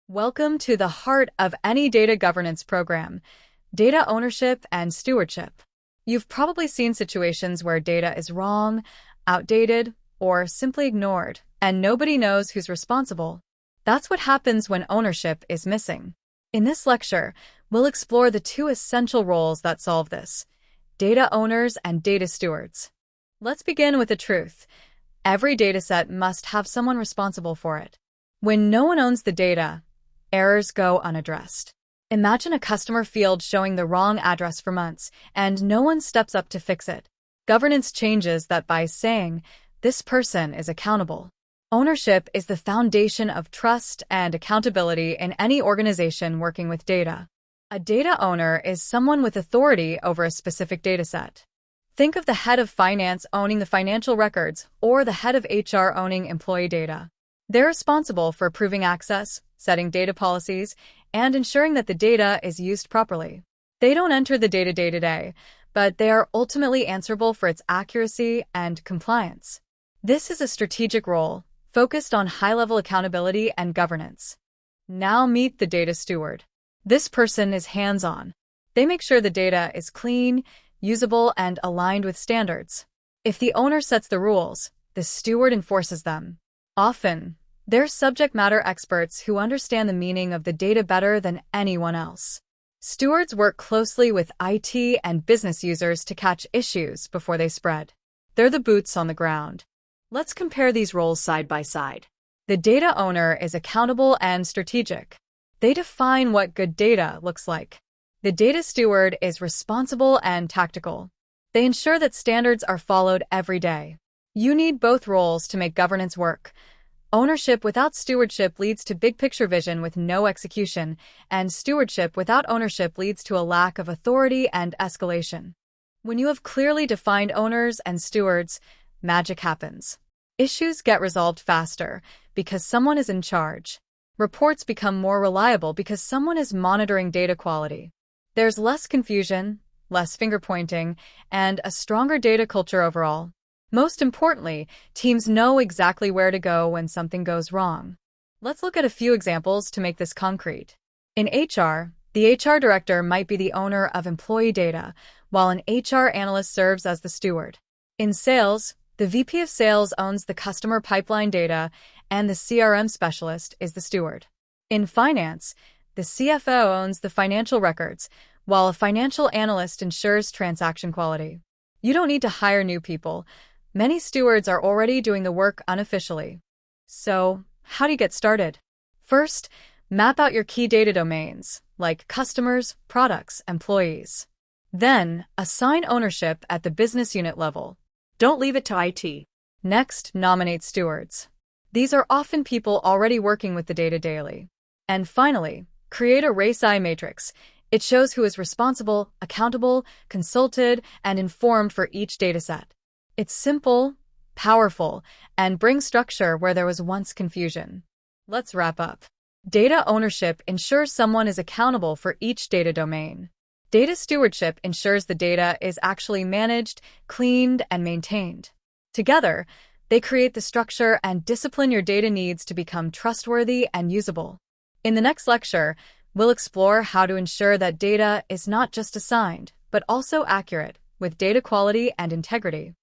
Welcome to the heart of any data governance program, data ownership and stewardship. You've probably seen situations where data is wrong, outdated, or simply ignored, and nobody knows who's responsible. That's what happens when ownership is missing. In this lecture, we'll explore the two essential roles that solve this: data owners and data stewards. Let's begin with the truth. Every dataset must have someone responsible for it. When no one owns the data, errors go unaddressed. Imagine a customer field showing the wrong address for months, and no one steps up to fix it. Governance changes that by saying, "This person is accountable." Ownership is the foundation of trust and accountability in any organization working with data. A data owner is someone with authority over a specific dataset. Think of the head of finance owning the financial records or the head of HR owning employee data. They're responsible for approving access, setting data policies, and ensuring that the data is used properly. They don't enter the data day-to-day, but they are ultimately answerable for its accuracy and compliance. This is a strategic role, focused on high-level accountability and governance. Now meet the data steward. This person is hands-on. They make sure the data is clean, usable, and aligned with standards. If the owner sets the rules, the steward enforces them. Often, they're subject matter experts who understand the meaning of the data better than anyone else. Stewards work closely with IT and business users to catch issues before they spread. They're the boots on the ground. Let's compare these roles side by side. The data owner is accountable and strategic. They define what good data looks like. The data steward is responsible and tactical. They ensure that standards are followed every day. You need both roles to make governance work. Ownership without stewardship leads to big-picture vision with no execution, and stewardship without ownership leads to a lack of authority and escalation. When you have clearly defined owners and stewards, magic happens. Issues get resolved faster because someone is in charge. Reports become more reliable because someone is monitoring data quality. There's less confusion, less finger-pointing, and a stronger data culture overall. Most importantly, teams know exactly where to go when something goes wrong. Let's look at a few examples to make this concrete. In HR, the HR director might be the owner of employee data, while an HR analyst serves as the steward. In sales, the VP of sales owns the customer pipeline data, and the CRM specialist is the steward. In finance, the CFO owns the financial records, while a financial analyst ensures transaction quality. You don't need to hire new people. Many stewards are already doing the work unofficially. So, how do you get started? First, map out your key data domains, like customers, products, employees. Then, assign ownership at the business unit level. Don't leave it to IT. Next, nominate stewards. These are often people already working with the data daily. And finally, create a RACI matrix. It shows who is responsible, accountable, consulted, and informed for each dataset. It's simple, powerful, and brings structure where there was once confusion. Let's wrap up. Data ownership ensures someone is accountable for each data domain. Data stewardship ensures the data is actually managed, cleaned, and maintained. Together, they create the structure and discipline your data needs to become trustworthy and usable. In the next lecture, we'll explore how to ensure that data is not just assigned, but also accurate, with data quality and integrity.